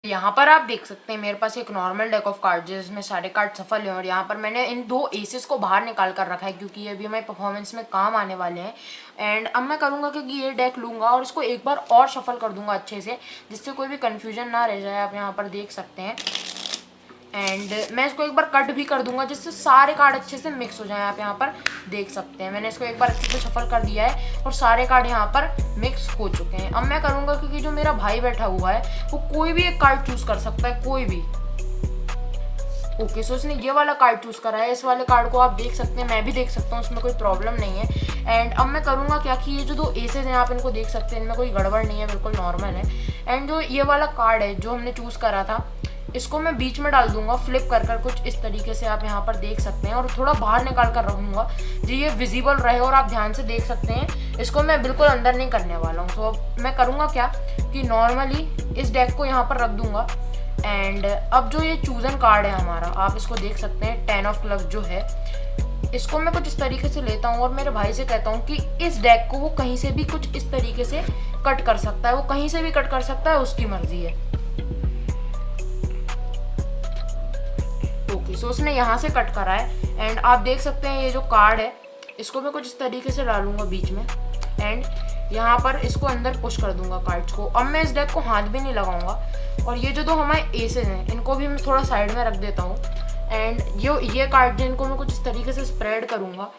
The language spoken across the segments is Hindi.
यहाँ पर आप देख सकते हैं मेरे पास एक नॉर्मल डेक ऑफ कार्ड्स है जिसमें सारे कार्ड सफल हैं और यहाँ पर मैंने इन दो एसेस को बाहर निकाल कर रखा है क्योंकि ये भी हमारे परफॉर्मेंस में काम आने वाले हैं। एंड अब मैं करूँगा क्योंकि ये डेक लूँगा और इसको एक बार और शफल कर दूंगा अच्छे से, जिससे कोई भी कन्फ्यूजन ना रह जाए। आप यहाँ पर देख सकते हैं। एंड मैं इसको एक बार कट भी कर दूंगा जिससे सारे कार्ड अच्छे से मिक्स हो जाएं। आप यहाँ पर देख सकते हैं मैंने इसको एक बार अच्छे से शफल कर दिया है और सारे कार्ड यहाँ पर मिक्स हो चुके हैं। अब मैं करूँगा क्योंकि जो मेरा भाई बैठा हुआ है वो कोई भी एक कार्ड चूज कर सकता है, कोई भी। ओके सो इसने ये वाला कार्ड चूज करा है। इस वाले कार्ड को आप देख सकते हैं, मैं भी देख सकता हूँ, उसमें कोई प्रॉब्लम नहीं है। एंड अब मैं करूँगा क्या कि ये जो दो एसेज हैं आप इनको देख सकते हैं, इनमें कोई गड़बड़ नहीं है, बिल्कुल नॉर्मल है। एंड जो ये वाला कार्ड है जो हमने चूज करा था इसको मैं बीच में डाल दूंगा फ्लिप कर कर कुछ इस तरीके से। आप यहाँ पर देख सकते हैं और थोड़ा बाहर निकाल कर रखूंगा जी ये विजिबल रहे और आप ध्यान से देख सकते हैं। इसको मैं बिल्कुल अंदर नहीं करने वाला हूँ। तो अब मैं करूँगा क्या कि नॉर्मली इस डेक को यहाँ पर रख दूंगा। एंड अब जो ये चूजन कार्ड है हमारा, आप इसको देख सकते हैं 10 ऑफ क्लब्स जो है, इसको मैं कुछ इस तरीके से लेता हूँ और मेरे भाई से कहता हूँ कि इस डेक को वो कहीं से भी कुछ इस तरीके से कट कर सकता है, वो कहीं से भी कट कर सकता है, उसकी मर्जी है। सो उसने यहाँ से कट करा है। एंड आप देख सकते हैं ये जो कार्ड है इसको मैं कुछ इस तरीके से डालूंगा बीच में एंड यहाँ पर इसको अंदर पुश कर दूंगा कार्ड्स को। अब मैं इस डेक को हाथ भी नहीं लगाऊंगा और ये जो दो हमारे एसेज हैं इनको भी मैं थोड़ा साइड में रख देता हूँ। एंड ये कार्ड है इनको मैं कुछ इस तरीके से स्प्रेड करूँगा।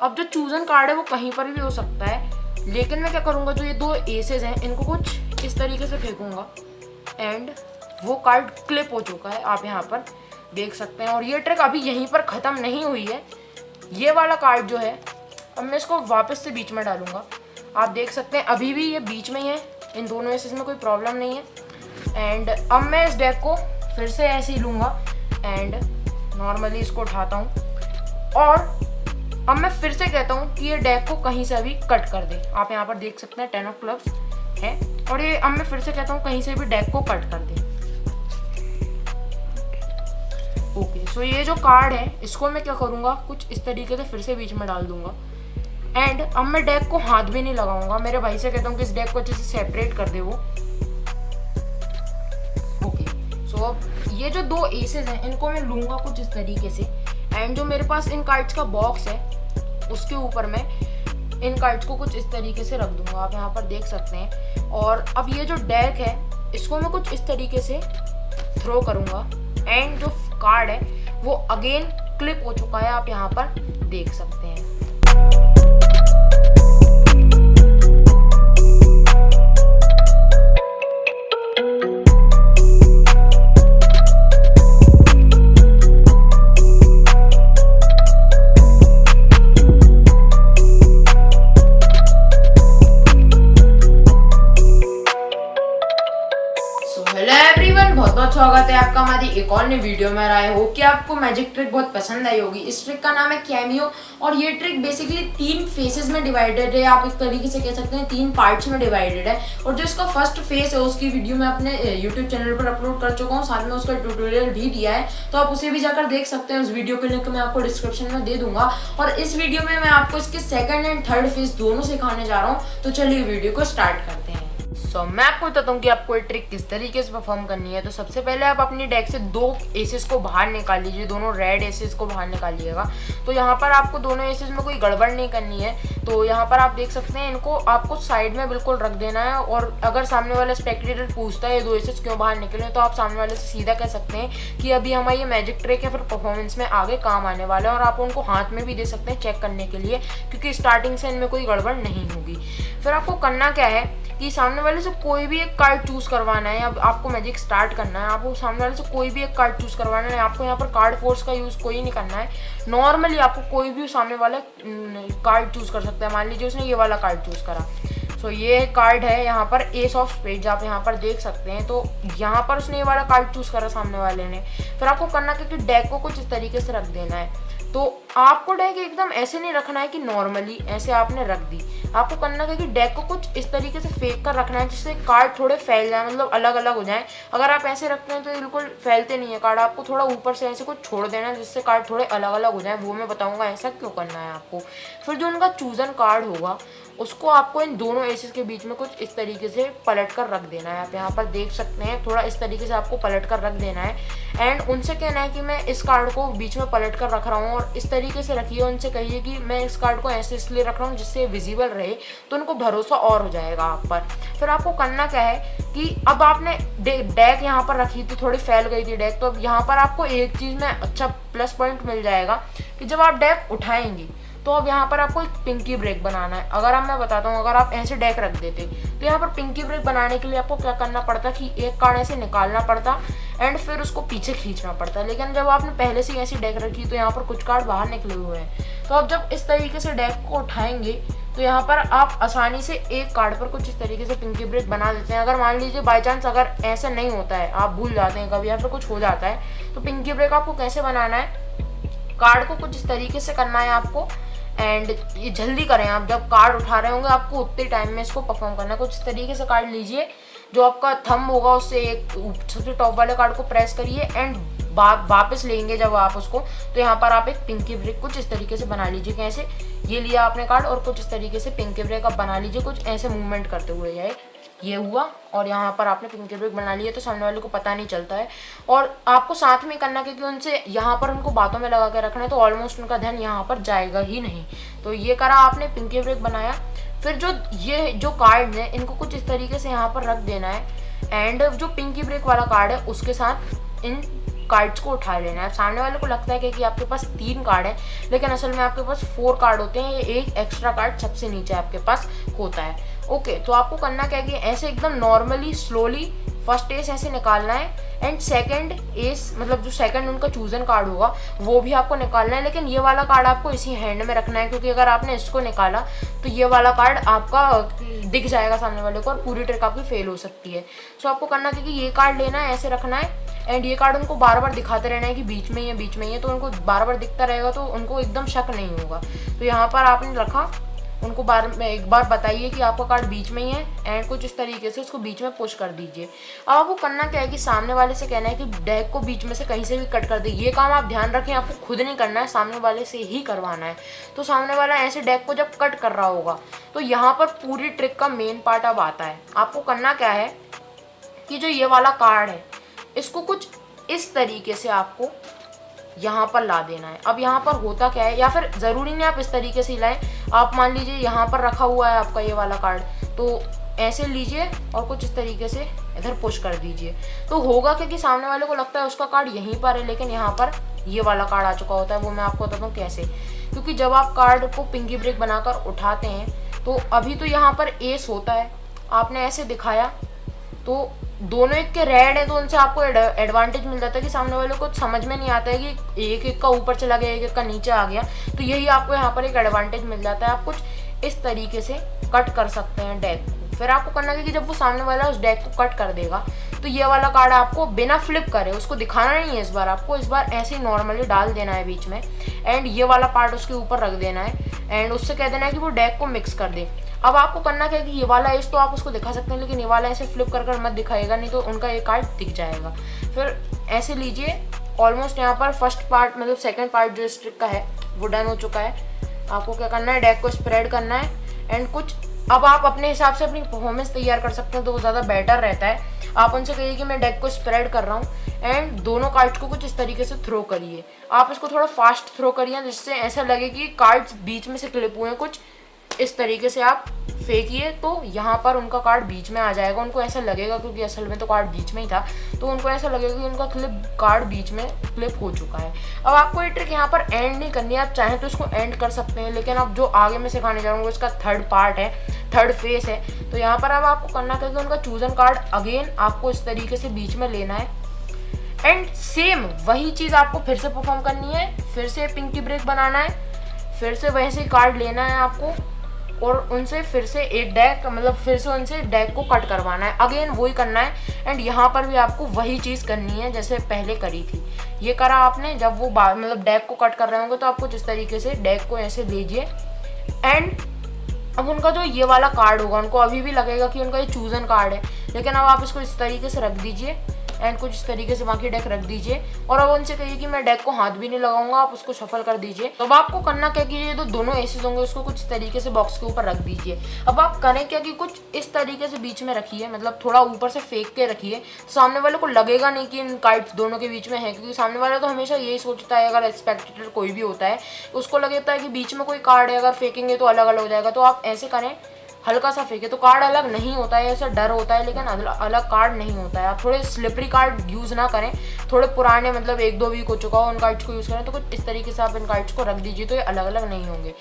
अब जो चूजन कार्ड है वो कहीं पर भी हो सकता है, लेकिन मैं क्या करूँगा जो ये दो एसेज हैं इनको कुछ इस तरीके से फेंकूंगा एंड वो कार्ड क्लिप हो चुका है, आप यहाँ पर देख सकते हैं। और ये ट्रिक अभी यहीं पर ख़त्म नहीं हुई है। ये वाला कार्ड जो है अब मैं इसको वापस से बीच में डालूंगा। आप देख सकते हैं अभी भी ये बीच में ही है, इन दोनों एसेस में कोई प्रॉब्लम नहीं है। एंड अब मैं इस डेक को फिर से ऐसे ही लूँगा एंड नॉर्मली इसको उठाता हूँ और अब मैं फिर से कहता हूँ कि ये डेक को कहीं से भी कट कर दे। आप यहाँ पर देख सकते हैं 10 ऑफ क्लब्स है और ये अब मैं फिर से कहता हूँ कहीं से भी डेक को कट कर दे। ओके सो ये जो कार्ड है इसको मैं क्या करूँगा कुछ इस तरीके से फिर से बीच में डाल दूंगा। एंड अब मैं डेक को हाथ भी नहीं लगाऊंगा, मेरे भाई से कहता हूँ कि इस डेक को अच्छे से सेपरेट कर दे वो। ओके सो अब ये जो दो एसेस हैं इनको मैं लूँगा कुछ इस तरीके से। एंड जो मेरे पास इन कार्ड्स का बॉक्स है उसके ऊपर मैं इन कार्ड्स को कुछ इस तरीके से रख दूंगा, आप यहाँ पर देख सकते हैं। और अब ये जो डेक है इसको मैं कुछ इस तरीके से थ्रो करूँगा एंड जो कार्ड है वो अगेन क्लिप हो चुका है, आप यहाँ पर देख सकते हैं। बहुत बहुत स्वागत है आपका हमारी एक और नई वीडियो में। आए हो कि आपको मैजिक ट्रिक बहुत पसंद आई होगी। इस ट्रिक का नाम है कैमियो और ये ट्रिक बेसिकली 3 फेसेस में डिवाइडेड है, आप एक तरीके से कह सकते हैं 3 पार्ट्स में डिवाइडेड है। और जो इसका फर्स्ट फेस है उसकी वीडियो मैं अपने यूट्यूब चैनल पर अपलोड कर चुका हूँ, साथ में उसका ट्यूटोरियल भी दिया है, तो आप उसे भी जाकर देख सकते हैं। उस वीडियो के लिंक मैं आपको डिस्क्रिप्शन में दे दूंगा। और इस वीडियो में मैं आपको इसके सेकंड एंड थर्ड फेस दोनों सिखाने जा रहा हूँ। तो चलिए वीडियो को स्टार्ट करते हैं। मैं आपको बताता हूँ कि आपको ये ट्रिक किस तरीके से परफॉर्म करनी है। तो सबसे पहले आप अपनी डेक से 2 एसेस को बाहर निकाल लीजिए, दोनों रेड एसेस को बाहर निकालिएगा। तो यहाँ पर आपको दोनों एसेस में कोई गड़बड़ नहीं करनी है। तो यहाँ पर आप देख सकते हैं इनको आपको साइड में बिल्कुल रख देना है। और अगर सामने वाला स्पेक्टेटर पूछता है ये 2 एसेस क्यों बाहर निकले, तो आप सामने वाले से सीधा कह सकते हैं कि अभी हमारा ये मैजिक ट्रिक है, फिर परफॉर्मेंस में आगे काम आने वाला है। और आप उनको हाथ में भी दे सकते हैं चेक करने के लिए, क्योंकि स्टार्टिंग से इनमें कोई गड़बड़ नहीं होगी। फिर आपको करना क्या है कि सामने वाले से कोई भी एक कार्ड चूज करवाना है। अब आपको मैजिक स्टार्ट करना है, आपको सामने वाले से कोई भी एक कार्ड चूज करवाना है। आपको यहाँ पर कार्ड फोर्स का यूज कोई नहीं करना है। नॉर्मली आपको कोई भी सामने वाला कार्ड चूज कर सकता है। मान लीजिए उसने ये वाला कार्ड चूज करा, सो ये कार्ड है यहाँ पर एस ऑफ स्पेड्स, आप यहाँ पर देख सकते हैं। तो यहाँ पर उसने ये वाला कार्ड चूज करा सामने वाले ने। फिर आपको करना क्या कि डेक को कुछ इस तरीके से रख देना है। तो आपको डेक एकदम ऐसे नहीं रखना है कि नॉर्मली ऐसे आपने रख दी। आपको करना है कि डेक को कुछ इस तरीके से फेंक कर रखना है जिससे कार्ड थोड़े फैल जाए, मतलब अलग अलग हो जाए। अगर आप ऐसे रखते हैं तो बिल्कुल फैलते नहीं है कार्ड, आपको थोड़ा ऊपर से ऐसे कुछ छोड़ देना है जिससे कार्ड थोड़े अलग अलग हो जाए। वो मैं बताऊंगा ऐसा क्यों करना है आपको। फिर जो उनका चूजन कार्ड होगा उसको आपको इन दोनों एसेस के बीच में कुछ इस तरीके से पलट कर रख देना है। आप यहाँ पर देख सकते हैं, थोड़ा इस तरीके से आपको पलट कर रख देना है। एंड उनसे कहना है कि मैं इस कार्ड को बीच में पलट कर रख रहा हूँ और इस तरीके से रखिए। उनसे कहिए कि मैं इस कार्ड को ऐसे इसलिए रख रहा हूँ जिससे विजिबल रहे, तो उनको भरोसा और हो जाएगा आप पर। फिर आपको करना क्या है कि अब आपने डेक यहाँ पर रखी थी, थोड़ी फैल गई थी डेक, तो अब यहाँ पर आपको एक चीज़ में अच्छा प्लस पॉइंट मिल जाएगा कि जब आप डेक उठाएंगे तो अब यहाँ पर आपको एक पिंकी ब्रेक बनाना है। अगर अब मैं बताता हूँ, अगर आप ऐसे डेक रख देते तो यहाँ पर पिंकी ब्रेक बनाने के लिए आपको क्या करना पड़ता कि एक कार्ड ऐसे निकालना पड़ता एंड फिर उसको पीछे खींचना पड़ता। लेकिन जब आपने पहले से ऐसी डेक रखी तो यहाँ पर कुछ कार्ड बाहर निकले हुए हैं, तो अब जब इस तरीके से डेक को उठाएंगे तो यहाँ पर आप आसानी से एक कार्ड पर कुछ इस तरीके से पिंकी ब्रेक बना देते हैं। अगर मान लीजिए बाई चांस अगर ऐसा नहीं होता है, आप भूल जाते हैं कभी या फिर कुछ हो जाता है, तो पिंकी ब्रेक आपको कैसे बनाना है, कार्ड को कुछ इस तरीके से करना है आपको। एंड ये जल्दी करें, आप जब कार्ड उठा रहे होंगे आपको उतने टाइम में इसको परफॉर्म करना है। कुछ इस तरीके से कार्ड लीजिए, जो आपका थंब होगा उससे एक सबसे टॉप वाले कार्ड को प्रेस करिए एंड वापस लेंगे जब आप उसको, तो यहाँ पर आप एक पिंकी ब्रेक कुछ इस तरीके से बना लीजिए। कैसे, ये लिया आपने कार्ड और कुछ इस तरीके से पिंकी ब्रेक आप बना लीजिए, कुछ ऐसे मूवमेंट करते हुए जाए, ये हुआ और यहाँ पर आपने पिंकी ब्रेक बना लिया तो सामने वाले को पता नहीं चलता है। और आपको साथ में करना, क्योंकि उनसे यहाँ पर उनको बातों में लगा के रखना है तो ऑलमोस्ट उनका ध्यान यहाँ पर जाएगा ही नहीं। तो ये करा आपने, पिंकी ब्रेक बनाया। फिर जो कार्ड है इनको कुछ इस तरीके से यहाँ पर रख देना है एंड जो पिंकी ब्रेक वाला कार्ड है उसके साथ इन कार्ड्स को उठा लेना है। सामने वाले को लगता है कि आपके पास 3 कार्ड है, लेकिन असल में आपके पास 4 कार्ड होते हैं। ये एक एक्स्ट्रा कार्ड सबसे नीचे आपके पास होता है। ओके, तो आपको करना क्या है कि ऐसे एकदम नॉर्मली स्लोली फर्स्ट एस ऐसे निकालना है एंड सेकंड एस, मतलब जो सेकंड उनका चूजन कार्ड होगा वो भी आपको निकालना है। लेकिन ये वाला कार्ड आपको इसी हैंड में रखना है, क्योंकि अगर आपने इसको निकाला तो ये वाला कार्ड आपका दिख जाएगा सामने वाले को और पूरी ट्रिक आपकी फेल हो सकती है। सो आपको करना है कि ये कार्ड लेना है, ऐसे रखना है एंड ये कार्ड उनको बार बार दिखाते रहना है कि बीच में ही है, बीच में ही है, तो उनको बार बार दिखता रहेगा तो उनको एकदम शक नहीं होगा। तो यहाँ पर आपने रखा, उनको एक बार बताइए कि आपका कार्ड बीच में ही है एंड कुछ इस तरीके से उसको बीच में पुश कर दीजिए। अब आपको करना क्या है कि सामने वाले से कहना है कि डेक को बीच में से कहीं से भी कट कर दे। ये काम आप ध्यान रखें, आपको खुद नहीं करना है, सामने वाले से ही करवाना है। तो सामने वाला ऐसे डेक को जब कट कर रहा होगा तो यहाँ पर पूरी ट्रिक का मेन पार्ट अब आता है। आपको करना क्या है कि जो ये वाला कार्ड है इसको कुछ इस तरीके से आपको यहाँ पर ला देना है। अब यहाँ पर होता क्या है, या फिर ज़रूरी नहीं आप इस तरीके से लाएं, आप मान लीजिए यहाँ पर रखा हुआ है आपका ये वाला कार्ड, तो ऐसे लीजिए और कुछ इस तरीके से इधर पुश कर दीजिए। तो होगा क्योंकि सामने वाले को लगता है उसका कार्ड यहीं पर है, लेकिन यहाँ पर ये वाला कार्ड आ चुका होता है। वो मैं आपको बताता हूँ कैसे, क्योंकि जब आप कार्ड को पिंकी ब्रेक बनाकर उठाते हैं तो अभी तो यहाँ पर एस होता है, आपने ऐसे दिखाया तो दोनों एक के रेड है, तो उनसे आपको एडवांटेज मिल जाता है कि सामने वाले को समझ में नहीं आता है कि एक का ऊपर चला गया, एक का नीचे आ गया, तो यही आपको यहाँ पर एक एडवांटेज मिल जाता है। आप कुछ इस तरीके से कट कर सकते हैं डेक को। फिर आपको करना है कि जब वो सामने वाला उस डेक को कट कर देगा तो ये वाला कार्ड आपको बिना फ्लिप करे, उसको दिखाना नहीं है इस बार, आपको इस बार ऐसे ही नॉर्मली डाल देना है बीच में एंड ये वाला पार्ट उसके ऊपर रख देना है एंड उससे कह देना है कि वो डेक को मिक्स कर दे। अब आपको करना क्या है कि ये वाला एस तो आप उसको दिखा सकते हैं, लेकिन ये वाला ऐसे फ्लिप कर मत दिखाएगा, नहीं तो उनका ये कार्ड दिख जाएगा। फिर ऐसे लीजिए, ऑलमोस्ट यहाँ पर फर्स्ट पार्ट मतलब सेकंड पार्ट जो इस ट्रिक का है वो डन हो चुका है। आपको क्या करना है, डेक को स्प्रेड करना है एंड कुछ अब आप अपने हिसाब से अपनी परफॉर्मेंस तैयार कर सकते हैं, तो वो ज़्यादा बेटर रहता है। आप उनसे कहिए कि मैं डेक को स्प्रेड कर रहा हूँ एंड दोनों कार्ड्स को कुछ इस तरीके से थ्रो करिए। आप इसको थोड़ा फास्ट थ्रो करिए जिससे ऐसा लगे कि कार्ड्स बीच में से क्लिप हुए हैं, कुछ इस तरीके से आप फेंकिए तो यहाँ पर उनका कार्ड बीच में आ जाएगा। उनको ऐसा लगेगा, क्योंकि असल में तो कार्ड बीच में ही था, तो उनको ऐसा लगेगा कि उनका कार्ड बीच में क्लिप हो चुका है। अब आपको ये ट्रिक यहाँ पर एंड नहीं करनी है, आप चाहें तो इसको एंड कर सकते हैं, लेकिन अब जो आगे मैं सिखाने जा रहा हूँ इसका थर्ड पार्ट है, थर्ड फेस है। तो यहाँ पर अब आपको करना है कि उनका चूजन कार्ड अगेन आपको इस तरीके से बीच में लेना है एंड सेम वही चीज़ आपको फिर से परफॉर्म करनी है। फिर से पिंकी ब्रेक बनाना है, फिर से वैसे कार्ड लेना है आपको और उनसे फिर से एक डेक मतलब फिर से उनसे डेक को कट करवाना है, अगेन वही करना है एंड यहाँ पर भी आपको वही चीज़ करनी है जैसे पहले करी थी। ये करा आपने, जब वो मतलब डेक को कट कर रहे होंगे तो आपको जिस तरीके से डेक को ऐसे लीजिए एंड अब उनका जो ये वाला कार्ड होगा उनको अभी भी लगेगा कि उनका ये चूजन कार्ड है, लेकिन अब आप इसको इस तरीके से रख दीजिए एंड कुछ इस तरीके से बाकी डेक रख दीजिए। और अब उनसे कहिए कि मैं डेक को हाथ भी नहीं लगाऊंगा, आप उसको शफल कर दीजिए। तो अब आपको करना क्या कीजिए, तो दोनों एसेस होंगे उसको कुछ तरीके से बॉक्स के ऊपर रख दीजिए। अब आप करें क्या कि कुछ इस तरीके से बीच में रखिए, मतलब थोड़ा ऊपर से फेंक के रखिए। सामने वाले को लगेगा नहीं कि इन कार्ड्स दोनों के बीच में है, क्योंकि सामने वाला तो हमेशा यही सोचता है, अगर स्पेक्टेटर कोई भी होता है उसको लगता है कि बीच में कोई कार्ड है, अगर फेंकेंगे तो अलग अलग हो जाएगा। तो आप ऐसे करें, हल्का सा फेंके तो कार्ड अलग नहीं होता है, ऐसा डर होता है, लेकिन अलग कार्ड नहीं होता है। आप थोड़े स्लिपरी कार्ड यूज़ ना करें, थोड़े पुराने, मतलब 1-2 वीक हो चुका हो उन कार्ड्स को यूज़ करें। तो कुछ इस तरीके से आप इन कार्ड्स को रख दीजिए, तो ये अलग अलग नहीं होंगे।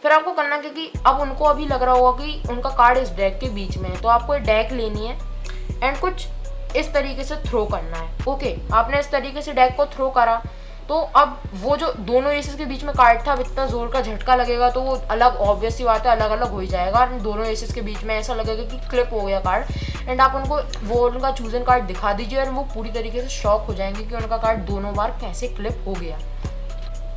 फिर आपको करना क्या कि अब उनको अभी लग रहा होगा कि उनका कार्ड इस डेक के बीच में है, तो आपको ये डेक लेनी है एंड कुछ इस तरीके से थ्रो करना है। ओके, आपने इस तरीके से डेक को थ्रो करा, तो अब वो जो दोनों एसेस के बीच में कार्ड था, अब इतना जोर का झटका लगेगा तो वो अलग, ऑब्वियस सी बात है, अलग अलग हो ही जाएगा। और दोनों एसेस के बीच में ऐसा लगेगा कि क्लिप हो गया कार्ड। एंड आप उनको वो उनका चूजन कार्ड दिखा दीजिए और वो पूरी तरीके से शॉक हो जाएंगे कि उनका कार्ड दोनों बार कैसे क्लिप हो गया।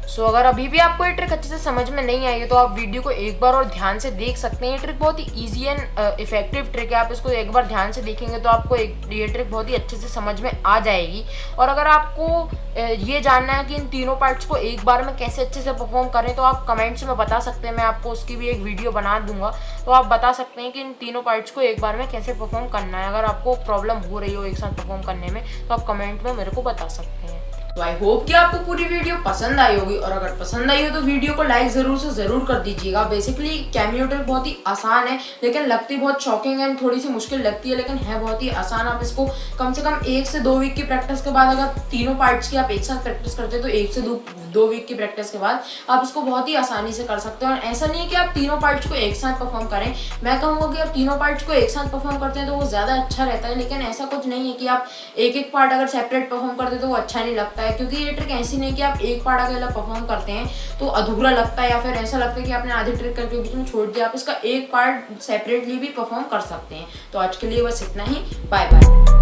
सो अगर अभी भी आपको ये ट्रिक अच्छे से समझ में नहीं आई है तो आप वीडियो को एक बार और ध्यान से देख सकते हैं। ये ट्रिक बहुत ही ईजी एंड इफेक्टिव ट्रिक है, आप इसको एक बार ध्यान से देखेंगे तो आपको ये ट्रिक बहुत ही अच्छे से समझ में आ जाएगी। और अगर आपको ये जानना है कि इन तीनों पार्ट्स को एक बार में कैसे अच्छे से परफॉर्म करें, तो आप कमेंट्स में बता सकते हैं, मैं आपको उसकी भी एक वीडियो बना दूंगा। तो आप बता सकते हैं कि इन तीनों पार्ट्स को एक बार में कैसे परफॉर्म करना है। अगर आपको प्रॉब्लम हो रही हो एक साथ परफॉर्म करने में, तो आप कमेंट में मेरे को बता सकते हैं। तो आई होप कि आपको पूरी वीडियो पसंद आई होगी, और अगर पसंद आई हो तो वीडियो को लाइक जरूर से जरूर कर दीजिएगा। बेसिकली कैमियो ट्रिक बहुत ही आसान है, लेकिन लगती बहुत शॉकिंग एंड थोड़ी सी मुश्किल लगती है, लेकिन है बहुत ही आसान। आप इसको कम से कम 1 से 2 वीक की प्रैक्टिस के बाद, अगर तीनों पार्ट्स की आप एक साथ प्रैक्टिस करते हैं तो 1 से 2 वीक की प्रैक्टिस के बाद आप इसको बहुत ही आसानी से कर सकते हैं। और ऐसा नहीं है कि आप तीनों पार्ट्स को एक साथ परफॉर्म करें, मैं कहूँगा कि आप तीनों पार्ट्स को एक साथ परफॉर्म करते हैं तो वो ज़्यादा अच्छा रहता है। लेकिन ऐसा कुछ नहीं है कि आप एक एक पार्ट अगर सेपरेट परफॉर्म करते हैं तो वो अच्छा नहीं लगता है, क्योंकि ये ट्रिक ऐसी नहीं कि आप एक पार्ट अकेला परफॉर्म करते हैं तो अधूरा लगता है, या फिर ऐसा लगता है कि आपने आधी ट्रिक करके बीच में छोड़ दिया। आप इसका एक पार्ट सेपरेटली भी परफॉर्म कर सकते हैं। तो आज के लिए बस इतना ही, बाय बाय।